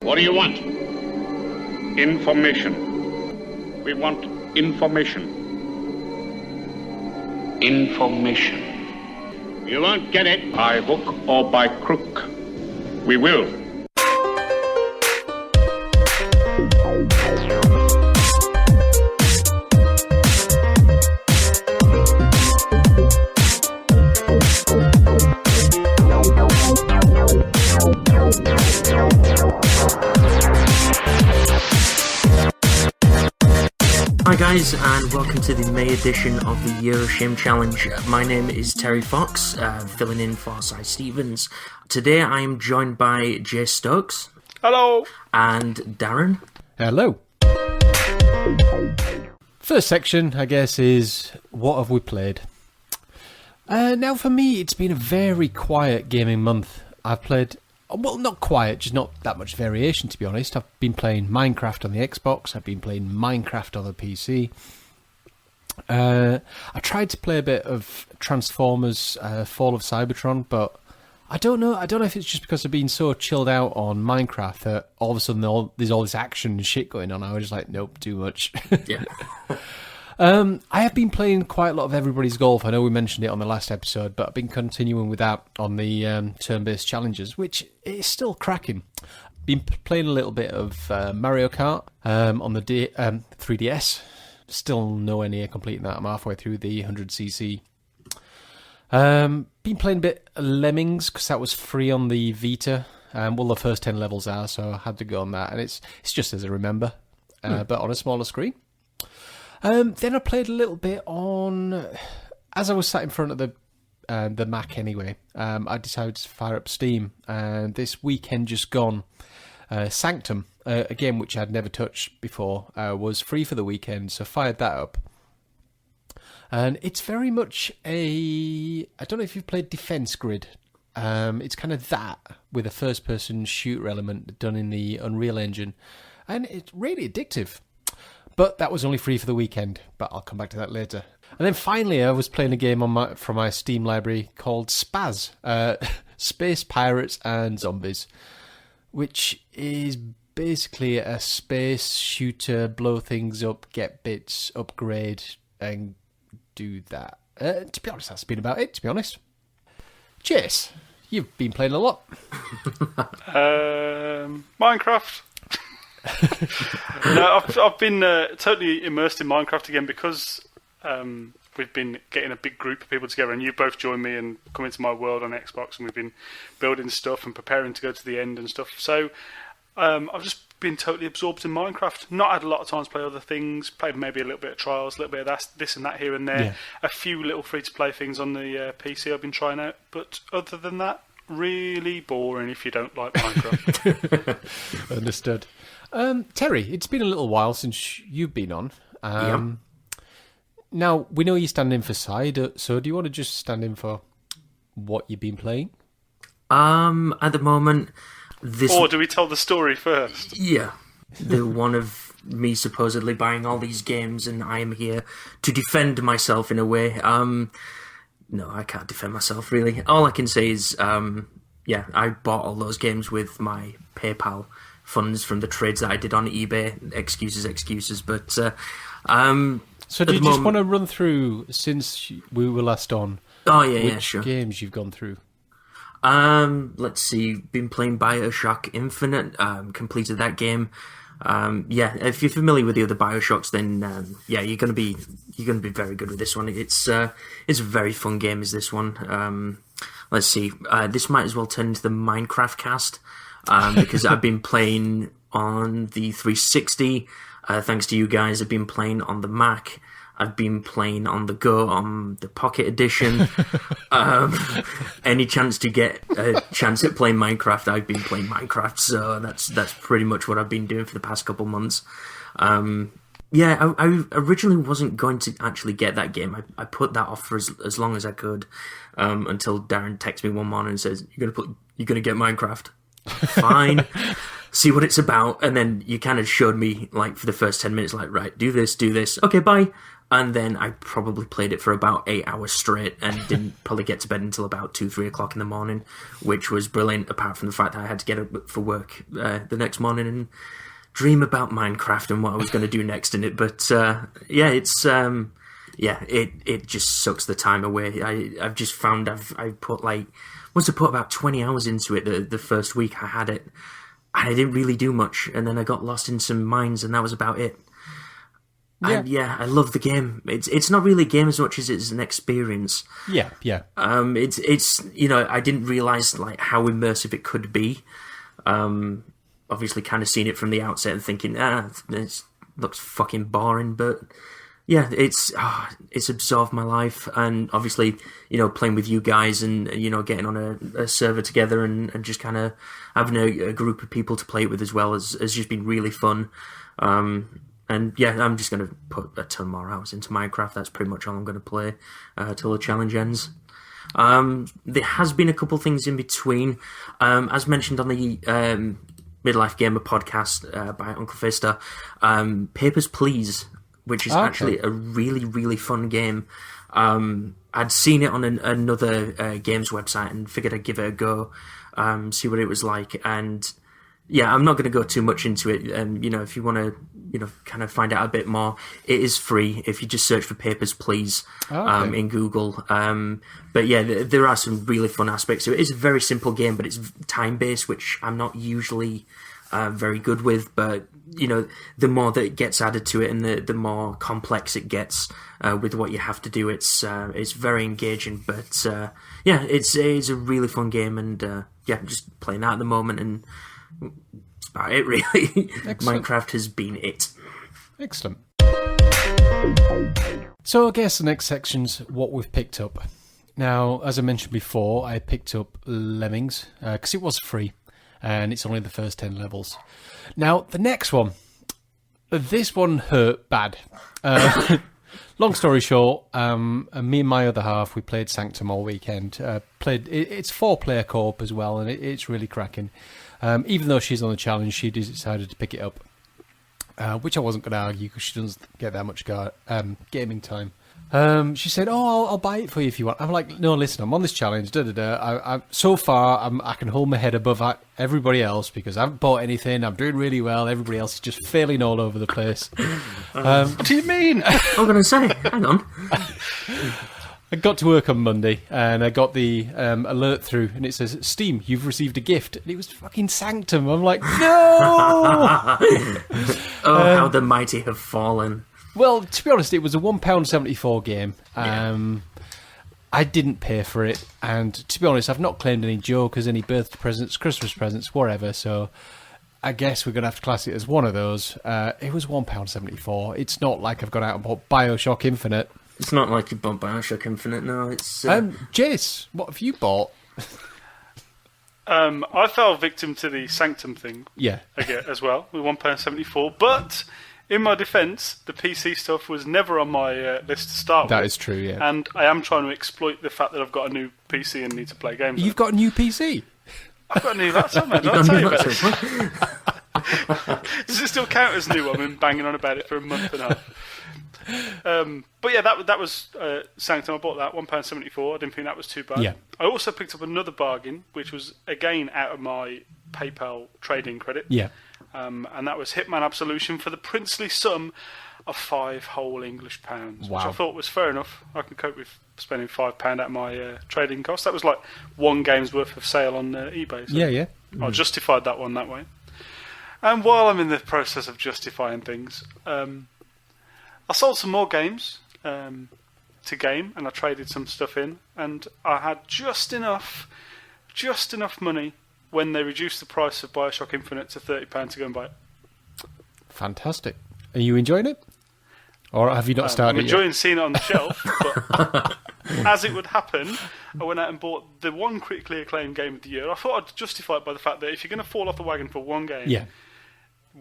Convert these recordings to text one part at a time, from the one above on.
What do you want? Information. We want information. Information. You won't get it. By hook or by crook. We will. Hi guys, and welcome to the May edition of the Year of Shame Challenge. My name is Terry Fox, filling in for Cy Stevens. Today I am joined by Jayce Stokes. Hello. And Darren. Hello. First section, I guess, is what have we played? Now for me, it's been a very quiet gaming month. I've played... Well, not quiet, just not that much variation, to be honest. I've been playing Minecraft on the Xbox. I've been playing Minecraft on the PC. I tried to play a bit of Transformers Fall of Cybertron, but I don't know. I don't know if it's just because I've been so chilled out on Minecraft that all of a sudden there's all this action and shit going on. I was just like, nope, too much. Yeah. I have been playing quite a lot of Everybody's Golf. I know we mentioned it on the last episode, but I've been continuing with that on the turn-based challenges, which is still cracking. Been playing a little bit of Mario Kart on the 3DS. Still nowhere near completing that. I'm halfway through the 100cc. Been playing a bit of Lemmings, because that was free on the Vita. Well, the first 10 levels are, so I had to go on that. And it's just as I remember, but on a smaller screen. Then I played a little bit on, as I was sat in front of the Mac anyway, I decided to fire up Steam, and this weekend just gone, Sanctum, a game which I'd never touched before, was free for the weekend, so fired that up. And it's very much I don't know if you've played Defense Grid, it's kind of that, with a first-person shooter element done in the Unreal Engine, and it's really addictive. But that was only free for the weekend, but I'll come back to that later. And then finally, I was playing a game from my Steam library called Spaz, Space Pirates and Zombies, which is basically a space shooter, blow things up, get bits, upgrade, and do that. To be honest, that's been about it, to be honest. Jayce, you've been playing a lot. Minecraft. No, I've been totally immersed in Minecraft again because we've been getting a big group of people together, and you both joined me and come into my world on Xbox, and we've been building stuff and preparing to go to the end and stuff. So I've just been totally absorbed in Minecraft. Not had a lot of time to play other things. Played maybe a little bit of Trials, a little bit of this and that here and there. Yeah. A few little free-to-play things on the PC I've been trying out, but other than that, really boring if you don't like Minecraft. Understood. Terry, it's been a little while since you've been on. Now, we know you stand in for Side, so do you want to just stand in for what you've been playing? At the moment... Or do we tell the story first? Yeah. The one of me supposedly buying all these games, and I am here to defend myself in a way. No, I can't defend myself, really. All I can say is, I bought all those games with my PayPal funds from the trades that I did on eBay. Excuses, but... so do you just want to run through, since we were last on, which games you've gone through? Let's see. Been playing BioShock Infinite. Completed that game. If you're familiar with the other BioShocks, then you're gonna be very good with this one. It's a very fun game. Is this one? Let's see. This might as well turn into the Minecraft cast. Because I've been playing on the 360, thanks to you guys. I've been playing on the Mac. I've been playing on the Go, on the Pocket Edition. Any chance to get a chance at playing Minecraft, I've been playing Minecraft. So that's pretty much what I've been doing for the past couple months. I originally wasn't going to actually get that game. I put that off for as long as I could, until Darren texted me one morning and says, "You're gonna get Minecraft." Fine, see what it's about. And then you kind of showed me, like, for the first 10 minutes, like, right, do this, okay, bye. And then I probably played it for about 8 hours straight and didn't probably get to bed until about 2-3 o'clock in the morning, which was brilliant, apart from the fact that I had to get up for work the next morning and dream about Minecraft and what I was going to do next in it. But it just sucks the time away. I've just found I put about 20 hours into it the first week I had it. I didn't really do much, and then I got lost in some mines, and that was about it. Yeah. I love the game. It's not really a game as much as it's an experience. Yeah. It's I didn't realize like how immersive it could be. Obviously, kind of seen it from the outset and thinking, this looks fucking boring, but yeah, it's absorbed my life. And obviously, playing with you guys and getting on a server together and just kind of having a group of people to play it with as well has just been really fun. And yeah, I'm just going to put a ton more hours into Minecraft. That's pretty much all I'm going to play till the challenge ends. There has been a couple things in between. As mentioned on the Midlife Gamer podcast by Uncle Fister, Papers, Please, which is actually a really, really fun game. I'd seen it on another games website and figured I'd give it a go, see what it was like. And yeah, I'm not going to go too much into it. If you want to, kind of find out a bit more, it is free if you just search for Papers, Please in Google. But yeah, there are some really fun aspects to it. It's a very simple game, but it's time-based, which I'm not usually very good with. But, the more that gets added to it and the more complex it gets with what you have to do, it's very engaging. But yeah, it's a really fun game, and I'm just playing that at the moment, and that's about it, really. Minecraft has been it. Excellent. So I guess the next section's what we've picked up. Now, as I mentioned before, I picked up Lemmings because it was free, and it's only the first 10 levels. Now, the next one, this one hurt bad. Long story short, me and my other half, we played Sanctum all weekend. It's 4-player co-op as well, and it's really cracking. Even though she's on the challenge, she decided to pick it up, which I wasn't going to argue because she doesn't get that much gaming time. She said, I'll buy it for you if you want. I'm like, no, listen, I'm on this challenge. So far, I can hold my head above everybody else because I haven't bought anything. I'm doing really well. Everybody else is just failing all over the place. What do you mean? I'm going to say, hang on. I got to work on Monday, and I got the alert through, and it says, Steam, you've received a gift. And it was fucking Sanctum. I'm like, no! How the mighty have fallen. Well, to be honest, it was a £1.74 game. I didn't pay for it, and to be honest, I've not claimed any jokers, any birthday presents, Christmas presents, whatever, so I guess we're going to have to class it as one of those. It was £1.74. It's not like I've gone out and bought BioShock Infinite. It's not like you bought BioShock Infinite, no. It's Jayce, what have you bought? I fell victim to the Sanctum thing. Yeah. Again, as well, with £1.74. But in my defence, the PC stuff was never on my list to start with. That is true, yeah. And I am trying to exploit the fact that I've got a new PC and need to play games. You've got a new PC? I've got a new laptop, man. I'll tell you about it. Does it still count as new? I've been banging on about it for a month and a half. But yeah, that was Sanctum. I bought that £1.74. I didn't think that was too bad. Yeah. I also picked up another bargain, which was again out of my PayPal trading credit. Yeah. And that was Hitman Absolution for the princely sum of £5 whole English pounds, which I thought was fair enough. I can cope with spending £5 out of my trading costs. That was like one game's worth of sale on eBay. So yeah. I justified that one that way. And while I'm in the process of justifying things, I sold some more games to game, and I traded some stuff in, and I had just enough money when they reduced the price of BioShock Infinite to £30 to go and buy it. Fantastic. Are you enjoying it? Or have you not started I'm enjoying seeing it on the shelf, but as it would happen, I went out and bought the one critically acclaimed game of the year. I thought I'd justify it by the fact that if you're going to fall off the wagon for one game,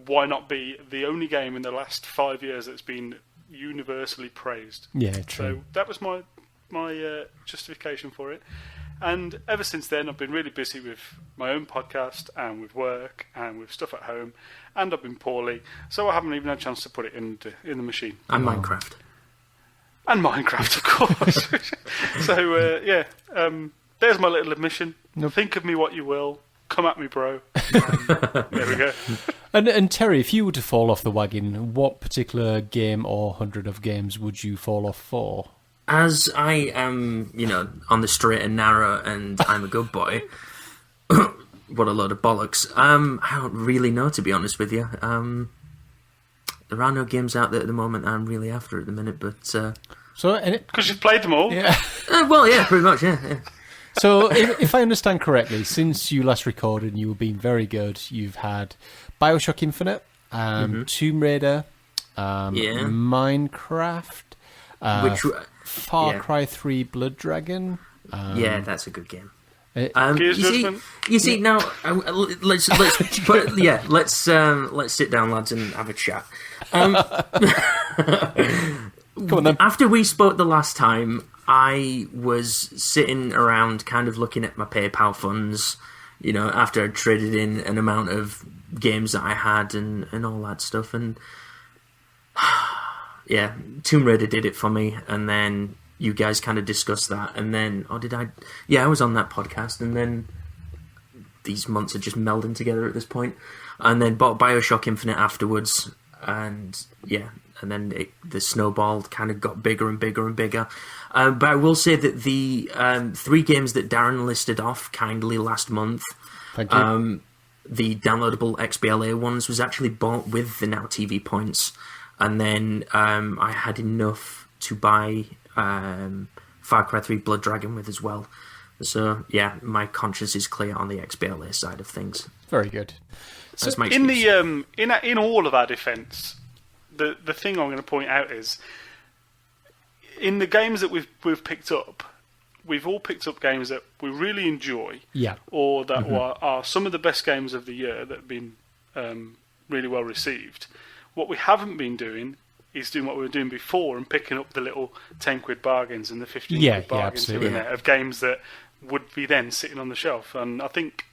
why not be the only game in the last 5 years that's been universally praised? Yeah, true. So that was my justification for it. And ever since then, I've been really busy with my own podcast and with work and with stuff at home, and I've been poorly, so I haven't even had a chance to put it in the machine. And Minecraft. And Minecraft, of course. So, there's my little admission. Nope. Think of me what you will. Come at me, bro. There we go. And Terry, if you were to fall off the wagon, what particular game or 100 of games would you fall off for? As I am, on the straight and narrow, and I'm a good boy. What a load of bollocks. I don't really know, to be honest with you. There are no games out there at the moment I'm really after at the minute, but... Because you've played them all? Yeah. Pretty much, yeah. So, if I understand correctly, since you last recorded and you were being very good, you've had BioShock Infinite, Tomb Raider, Minecraft, Far Cry 3 Blood Dragon. Yeah, that's a good game. Gears Judgment. You see now. Let's sit down, lads, and have a chat. Come on, then. After we spoke the last time, I was sitting around, kind of looking at my PayPal funds. After I'd traded in an amount of games that I had and all that stuff, and yeah, Tomb Raider did it for me, and then. You guys kind of discussed that, and then, I was on that podcast, and then these months are just melding together at this point, and then bought BioShock Infinite afterwards, and then the snowball kind of got bigger and bigger and bigger. But I will say that the 3 games that Darren listed off kindly last month, Thank you. The downloadable XBLA ones was actually bought with the Now TV points, and then I had enough to buy Far Cry 3 Blood Dragon with as well. So yeah, my conscience is clear on the XBLA side of things. Very good. So in all of our defence, the thing I'm going to point out is in the games that we've picked up, we've all picked up games that we really enjoy, or that are some of the best games of the year that have been really well received. What we haven't been doing is doing what we were doing before and picking up the little 10 quid bargains and the 15 quid bargains here and there of games that would be then sitting on the shelf. And I think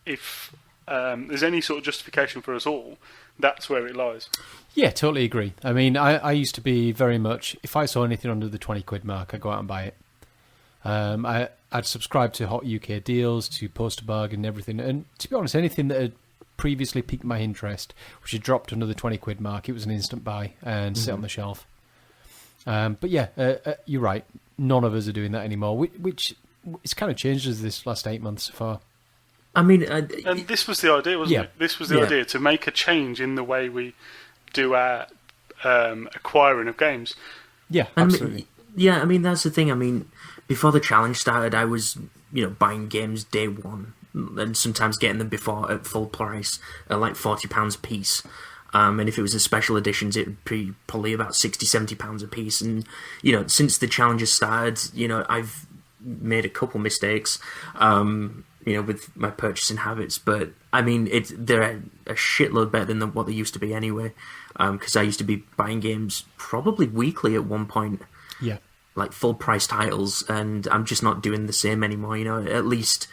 if there's any sort of justification for us all, that's where it lies. Yeah, totally agree. I mean, I used to be very much, if I saw anything under the 20 quid mark, I'd go out and buy it. I'd subscribe to Hot UK Deals, to Poster Bargain and everything. And to be honest, anything that had previously piqued my interest, which had dropped under the 20 quid mark, it was an instant buy and sit on the shelf. But yeah, you're right. None of us are doing that anymore, which it's kind of changed as this last 8 months so far. I mean... and this was the idea, wasn't it? This was the idea, to make a change in the way we do our acquiring of games. Yeah, absolutely. I mean, that's the thing. I mean, before the challenge started, I was, buying games day one, and sometimes getting them before at full price at like £40 a piece. And if it was a special editions, it would be probably about £60-70 a piece. And, since the challenges started, I've made a couple mistakes, with my purchasing habits. But, I mean, they're a shitload better than what they used to be anyway. Because I used to be buying games probably weekly at one point. Yeah. Like full price titles, and I'm just not doing the same anymore. At least,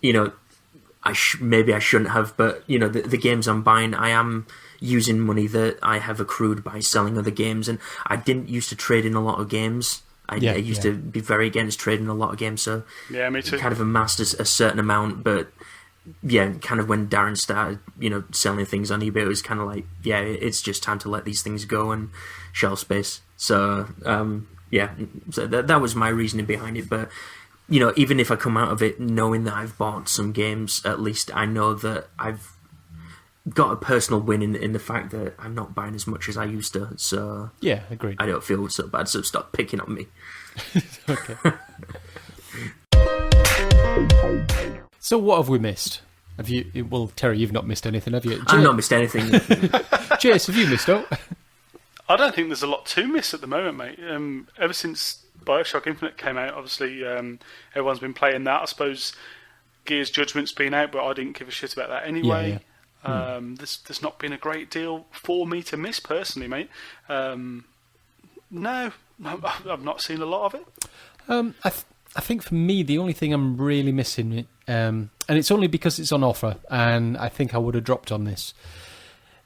maybe I shouldn't have, but the games I'm buying, I am using money that I have accrued by selling other games, and I didn't used to trade in a lot of games. I used to be very against trading a lot of games, so yeah, me too. Kind of amassed a certain amount, but yeah, kind of when Darren started, selling things on eBay, it was kind of like, yeah, it's just time to let these things go and shelf space. So. Yeah, so that was my reasoning behind it. But, even if I come out of it knowing that I've bought some games, at least I know that I've got a personal win in the fact that I'm not buying as much as I used to. So yeah, agreed. I don't feel so bad, so stop picking on me. Okay. So what have we missed? Have you? Well, Terry, you've not missed anything, have you? I've not missed anything. Jayce, have you missed out? I don't think there's a lot to miss at the moment, mate. Ever since BioShock Infinite came out, obviously everyone's been playing that. I suppose Gears Judgment's been out, but I didn't give a shit about that anyway. Yeah. There's not been a great deal for me to miss personally, mate. No, I've not seen a lot of it. I think for me, the only thing I'm really missing, and it's only because it's on offer, and I think I would have dropped on this,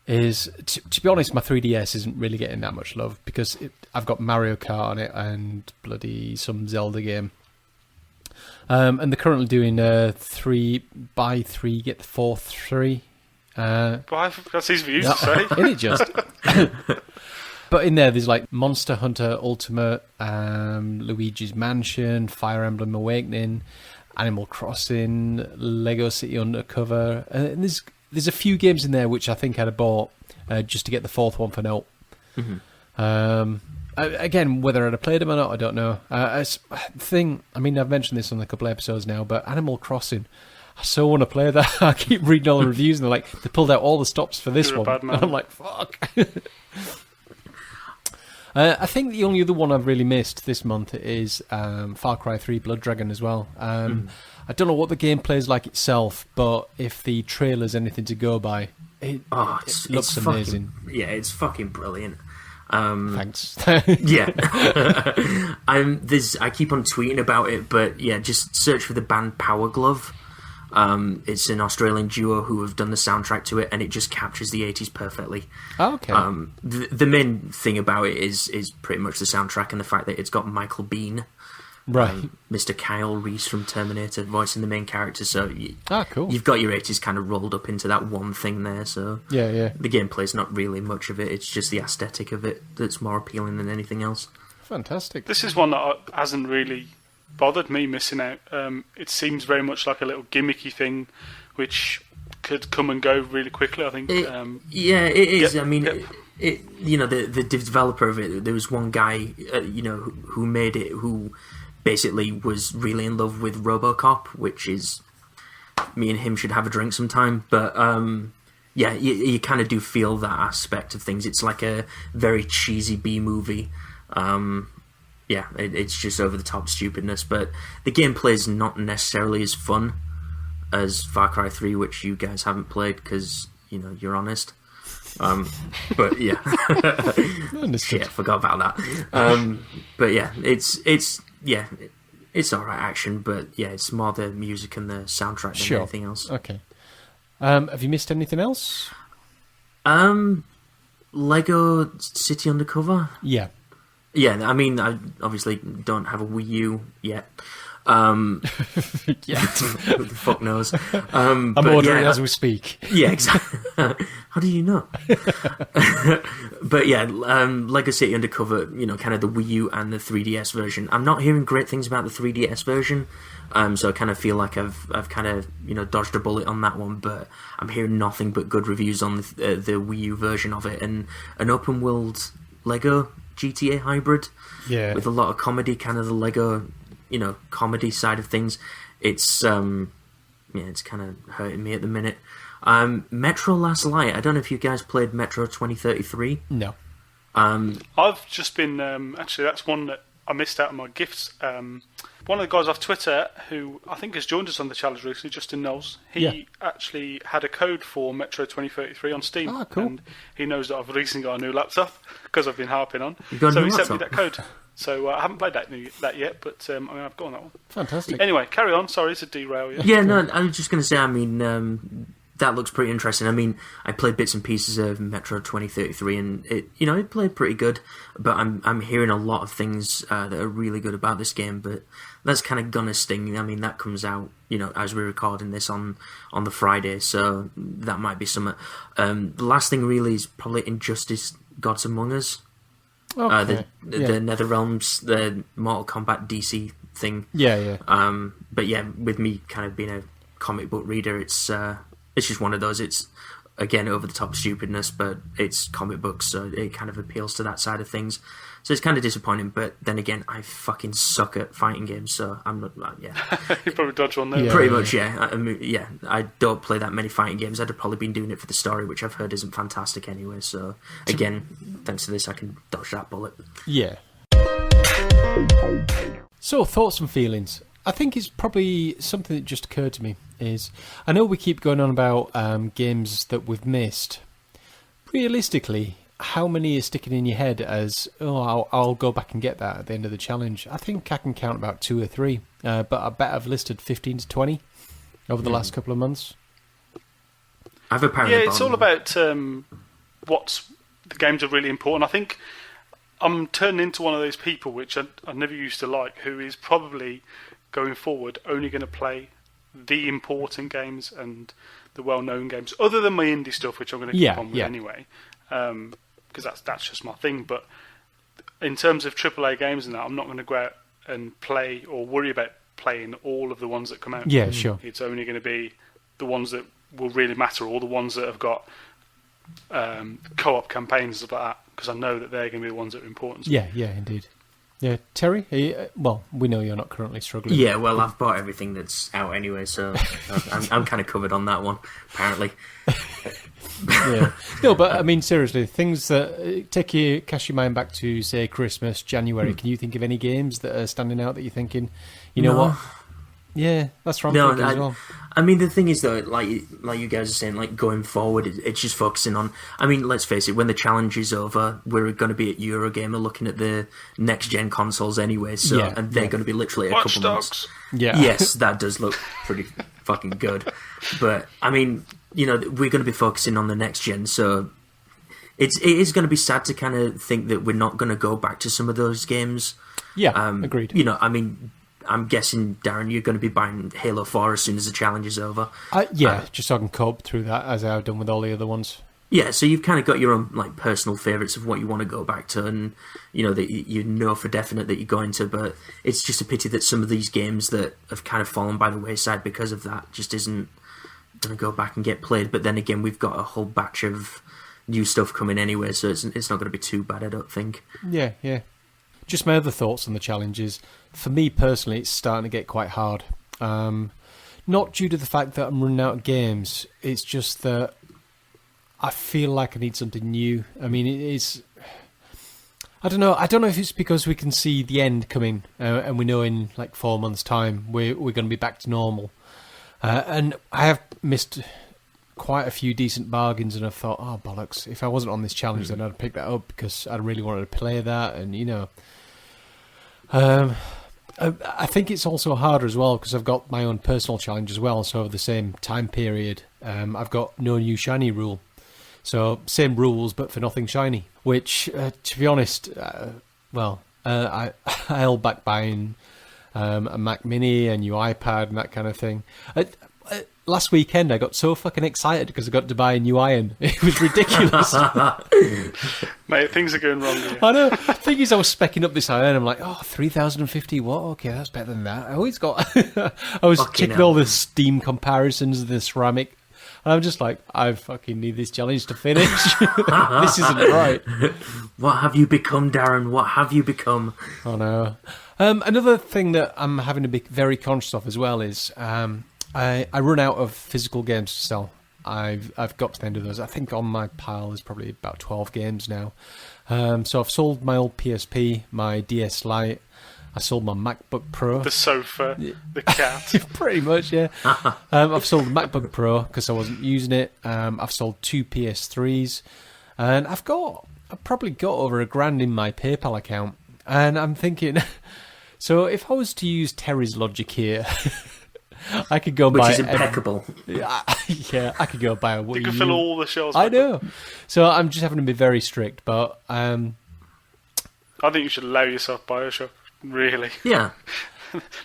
is, to be honest, my 3DS isn't really getting that much love because I've got Mario Kart on it and bloody some Zelda game. And they're currently doing 3 buy 3 get the fourth free. That's easy for you to say. Isn't it just? But in there, there's like Monster Hunter Ultimate, Luigi's Mansion, Fire Emblem Awakening, Animal Crossing, Lego City Undercover, and there's a few games in there which I think I'd have bought just to get the fourth one for note. Mm-hmm. Again, whether I'd have played them or not, I don't know. I've mentioned this on a couple of episodes now, but Animal Crossing, I so want to play that. I keep reading all the reviews and they're like, they pulled out all the stops for this one. And I'm like, fuck. I think the only other one I've really missed this month is Far Cry 3 Blood Dragon as well. I don't know what the gameplay is like itself, but if the trailer's anything to go by, it looks amazing. It's fucking brilliant. Thanks. Yeah. I keep on tweeting about it, but yeah, just search for the band Power Glove. It's an Australian duo who have done the soundtrack to it, and it just captures the 80s perfectly. Oh, okay. The main thing about it is pretty much the soundtrack and the fact that it's got Michael Biehn, right, Mr. Kyle Reese from Terminator voicing the main character. So cool. You've got your 80s kind of rolled up into that one thing there. So yeah. The gameplay's not really much of it. It's just the aesthetic of it that's more appealing than anything else. Fantastic. This is one that hasn't really bothered me missing out. It seems very much like a little gimmicky thing which could come and go really quickly, I think. It is. The developer of it, there was one guy who made it, who basically was really in love with RoboCop, which is, me and him should have a drink sometime. But you kind of do feel that aspect of things. It's like a very cheesy B-movie. It's just over-the-top stupidness, but the gameplay is not necessarily as fun as Far Cry 3, which you guys haven't played because, you're honest. But yeah. Shit, I forgot about that. But yeah, it's alright action, but yeah, it's more the music and the soundtrack than anything else. Okay. Have you missed anything else? Lego City Undercover? Yeah. Yeah, I mean, I obviously don't have a Wii U yet. Yeah. Who the fuck knows? I'm ordering as we speak. Yeah, exactly. How do you know? But yeah, Lego City Undercover, kind of the Wii U and the 3DS version. I'm not hearing great things about the 3DS version, so I kind of feel like I've kind of dodged a bullet on that one. But I'm hearing nothing but good reviews on the Wii U version of it, and an open world Lego GTA hybrid, with a lot of comedy, kind of the Lego, comedy side of things. It's it's kind of hurting me at the minute. Metro Last Light. I don't know if you guys played Metro 2033. No. I've just been actually, that's one that I missed out on my gifts. One of the guys off Twitter who I think has joined us on the challenge recently, Justin Knowles, he actually had a code for Metro 2033 on Steam. Ah, cool. And he knows that I've recently got a new laptop because I've been harping on. So he sent me that code. So I haven't played that yet, but I've got on that one. Fantastic. Anyway, carry on. Sorry to derail you. Yeah, no, I was just going to say, I mean, that looks pretty interesting. I mean, I played bits and pieces of Metro 2033, and it played pretty good. But I'm hearing a lot of things that are really good about this game. But that's kind of gonna sting. I mean, that comes out, as we're recording this on the Friday, so that might be something. The last thing really is probably Injustice: Gods Among Us. Okay. The NetherRealms, the Mortal Kombat DC thing. Yeah. But yeah, with me kind of being a comic book reader, it's just one of those. It's, again, over the top stupidness, but it's comic books, so it kind of appeals to that side of things. So it's kind of disappointing, but then again, I fucking suck at fighting games, so I'm not. You probably dodge one there. Yeah. Pretty much, yeah. I mean, I don't play that many fighting games. I'd have probably been doing it for the story, which I've heard isn't fantastic anyway. So again, thanks to this, I can dodge that bullet. Yeah. So, thoughts and feelings. I think it's probably something that just occurred to me is, I know we keep going on about games that we've missed. Realistically, how many are sticking in your head as, I'll go back and get that at the end of the challenge? I think I can count about 2 or 3, but I bet I've listed 15 to 20 over the last couple of months. I've apparently. Yeah, it's all about the games are really important. I think I'm turning into one of those people which I never used to like, who is probably going forward only going to play the important games and the well-known games, other than my indie stuff, which I'm going to keep on with anyway, because that's just my thing. But in terms of AAA games and that, I'm not going to go out and play or worry about playing all of the ones that come out. Yeah, sure. It's only going to be the ones that will really matter, or the ones that have got co-op campaigns and stuff like that, because I know that they're going to be the ones that are important. Yeah, indeed. Yeah, Terry, well, we know you're not currently struggling. Yeah, well, I've bought everything that's out anyway, so I'm kind of covered on that one, apparently. Yeah. No, but I mean, seriously, things that cast your mind back to, say, Christmas, January. Can you think of any games that are standing out that you're thinking, you know what? Yeah, that's what I'm thinking as well. I mean, the thing is, though, like you guys are saying, like going forward, it's just focusing on. I mean, let's face it, when the challenge is over, we're going to be at Eurogamer looking at the next gen consoles anyway. So, and they're going to be literally a couple months. Yeah. Yes, that does look pretty fucking good. But I mean, you know, we're going to be focusing on the next gen, so it is going to be sad to kind of think that we're not going to go back to some of those games. Yeah, agreed. You know, I mean, I'm guessing, Darren, you're going to be buying Halo 4 as soon as the challenge is over. Just so I can cope through that, as I've done with all the other ones. Yeah, so you've kind of got your own like personal favourites of what you want to go back to, and you know that you know for definite that you're going to. But it's just a pity that some of these games that have kind of fallen by the wayside because of that just isn't going to go back and get played. But then again, we've got a whole batch of new stuff coming anyway, so it's not going to be too bad, I don't think. Yeah. Just my other thoughts on the challenges. For me personally, it's starting to get quite hard. Not due to the fact that I'm running out of games. It's just that I feel like I need something new. I mean, it is. I don't know. I don't know if it's because we can see the end coming, and we know in like 4 months' time we're going to be back to normal. And I have missed quite a few decent bargains, and I've thought, oh bollocks! If I wasn't on this challenge, then I'd pick that up because I really wanted to play that, and you know. I think it's also harder as well because I've got my own personal challenge as well. So over the same time period, I've got no new shiny rule. So same rules, but for nothing shiny. Which, to be honest, I held back buying a Mac Mini, a new iPad, and that kind of thing. Last weekend, I got so fucking excited because I got to buy a new iron. It was ridiculous. Mate, things are going wrong here. I know. The thing is, I was specking up this iron. I'm like, 3,050 watt? Okay, that's better than that. I was checking all the Steam comparisons of the ceramic. And I'm just like, I fucking need this challenge to finish. This isn't right. What have you become, Darren? What have you become? Oh, no. Another thing that I'm having to be very conscious of as well is... I run out of physical games to sell. I've got to the end of those. I think on my pile is probably about 12 games now. So I've sold my old PSP, my DS Lite. I sold my MacBook Pro. The sofa, the cat. Pretty much, yeah. I've sold the MacBook Pro because I wasn't using it. I've sold 2 PS3s. And I've probably got over $1,000 in my PayPal account. And I'm thinking, so if I was to use Terry's logic here... I could go Which buy... is impeccable. Yeah, I could go buy a Wii U. You can fill all the shelves. I know. So I'm just having to be very strict, but... I think you should allow yourself Bioshock, really. Yeah.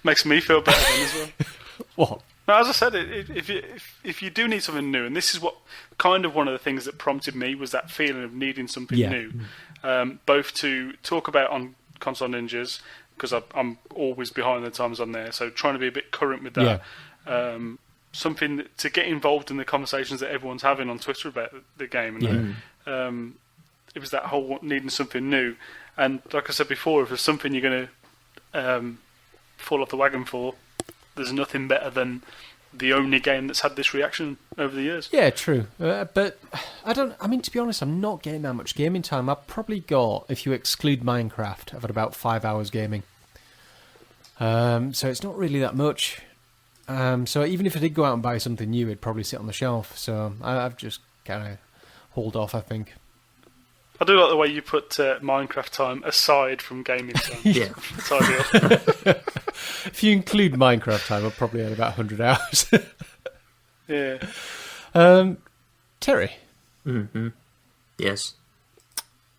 Makes me feel better then as well. What? No, as I said, if you do need something new, and this is what kind of one of the things that prompted me was that feeling of needing something new, both to talk about on Console Ninjas... because I'm always behind the times on there, so trying to be a bit current with that. Yeah. Something to get involved in the conversations that everyone's having on Twitter about the game. And it was that whole needing something new. And like I said before, if there's something you're going to fall off the wagon for, there's nothing better than the only game that's had this reaction over the years. Yeah, true. But to be honest, I'm not getting that much gaming time. I've probably got, if you exclude Minecraft, I've had about 5 hours gaming. So it's not really that much. So even if I did go out and buy something new, it'd probably sit on the shelf. So I've just kind of hauled off, I think. I do like the way you put Minecraft time aside from gaming time. Yeah. It's ideal. If you include Minecraft time, I've probably had about 100 hours. Yeah. Terry, Yes.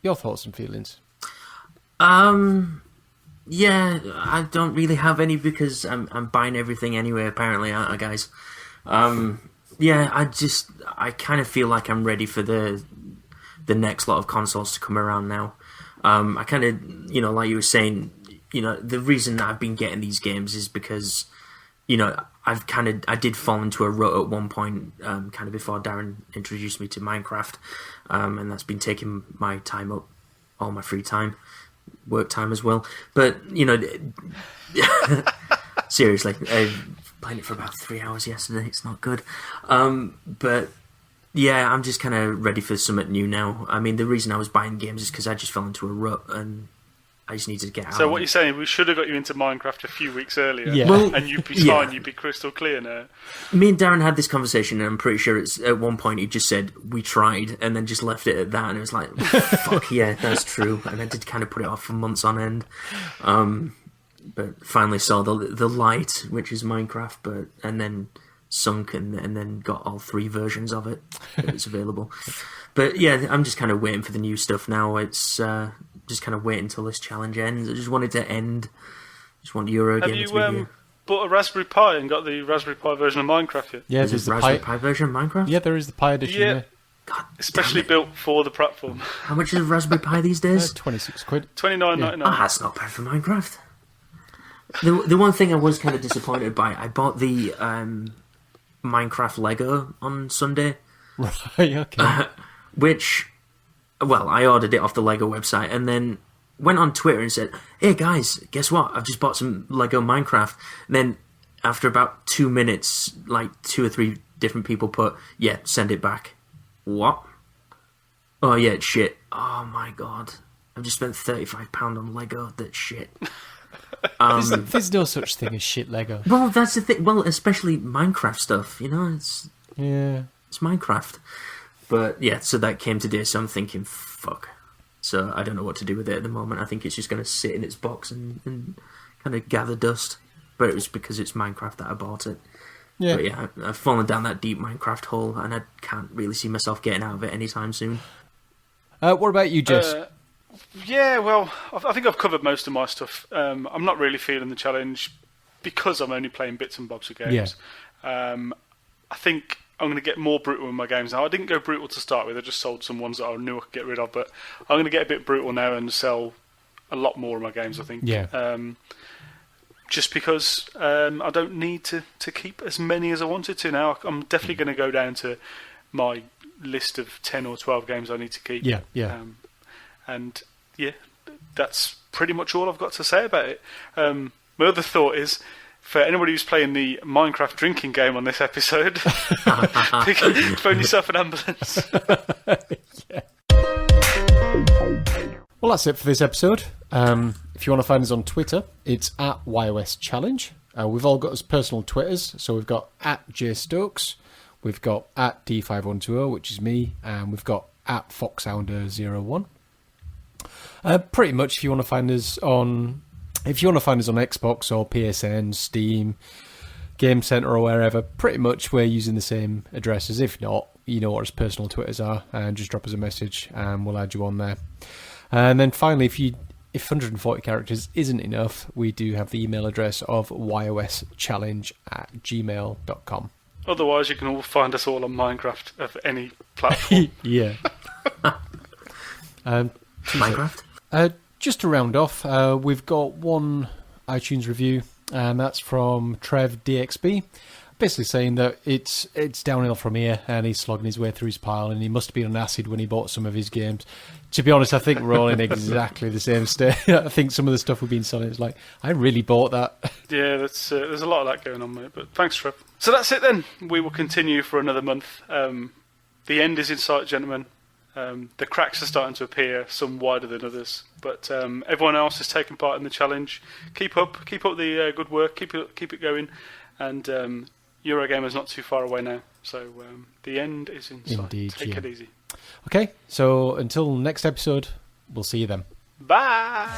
Your thoughts and feelings? Yeah, I don't really have any because I'm buying everything anyway. Apparently, aren't I, guys? Yeah, I kind of feel like I'm ready for the next lot of consoles to come around now. I kind of, like you were saying, the reason I've been getting these games is because, I did fall into a rut at one point, kind of before Darren introduced me to Minecraft, and that's been taking my time up, all my free time, work time as well. But, seriously, playing it for about 3 hours yesterday, it's not good. But, yeah, I'm just kind of ready for something new now. I mean, the reason I was buying games is because I just fell into a rut, and I just need to get out. So what you're saying, we should have got you into Minecraft a few weeks earlier, and you'd be fine, you'd be crystal clear now. Me and Darren had this conversation, and I'm pretty sure it's at one point he just said, we tried, and then just left it at that, and it was like, fuck yeah, that's true. And I did kind of put it off for months on end. But finally saw the light, which is Minecraft, and then sunk and then got all 3 versions of it that's available. But yeah, I'm just kind of waiting for the new stuff now. It's just kind of waiting until this challenge ends. I just want it to end. Just want Eurogamer to be here. Have you bought a Raspberry Pi and got the Raspberry Pi version of Minecraft yet? Yeah, there's the Raspberry Pi version of Minecraft? Yeah, there is the Pi edition, yeah. God, especially built for the platform. How much is a Raspberry Pi these days? 26 quid. $29.99. Oh, that's not bad for Minecraft. The one thing I was kind of disappointed by, I bought the Minecraft Lego on Sunday. Right, okay. Which, well, I ordered it off the Lego website and then went on Twitter and said, hey guys, guess what? I've just bought some Lego Minecraft. And then after about 2 minutes, like 2 or 3 different people put, yeah, send it back. What? Oh yeah, it's shit. Oh my god. I've just spent £35 on Lego. That's shit. There's no such thing as shit Lego. Well, that's the thing. Well, especially Minecraft stuff, it's Minecraft. But yeah, so that came today, so I'm thinking, fuck. So I don't know what to do with it at the moment. I think it's just going to sit in its box and kind of gather dust. But it was because it's Minecraft that I bought it. Yeah. But yeah, I've fallen down that deep Minecraft hole, and I can't really see myself getting out of it anytime soon. What about you, Jayce? Yeah, well, I think I've covered most of my stuff. I'm not really feeling the challenge because I'm only playing bits and bobs of games. Yeah. I think I'm going to get more brutal in my games now. I didn't go brutal to start with. I just sold some ones that I knew I could get rid of. But I'm going to get a bit brutal now and sell a lot more of my games, I think. Yeah. Just because I don't need to keep as many as I wanted to now. I'm definitely going to go down to my list of 10 or 12 games I need to keep. Yeah, yeah. And yeah, that's pretty much all I've got to say about it. My other thought is, for anybody who's playing the Minecraft drinking game on this episode, phone yourself an ambulance. Yeah. Well, that's it for this episode. If you want to find us on Twitter, it's at YoS Challenge. We've all got us personal Twitters, so we've got at Stokes, we've got at D5120, which is me, and we've got at FoxHounder01. Pretty much, if you want to find us on Xbox or PSN, Steam, Game Center, or wherever, pretty much we're using the same addresses. If not, you know what our personal Twitters are, and just drop us a message, and we'll add you on there. And then finally, if 140 characters isn't enough, we do have the email address of yoschallenge@gmail.com. Otherwise, you can all find us all on Minecraft of any platform. Yeah. Minecraft? Just to round off, we've got one iTunes review, and that's from Trev DXB, basically saying that it's downhill from here, and he's slogging his way through his pile, and he must have been on acid when he bought some of his games. To be honest, I think we're all in exactly the same state. I think some of the stuff we've been selling is like, I really bought that. Yeah, that's there's a lot of that going on, mate. But thanks, Trev. So that's it then. We will continue for another month. The end is in sight, gentlemen. The cracks are starting to appear, some wider than others. But everyone else is taking part in the challenge. Keep up the good work. Keep it going. And Eurogamer's not too far away now. So the end is in sight. Indeed, Take it easy. Okay, so until next episode, we'll see you then. Bye.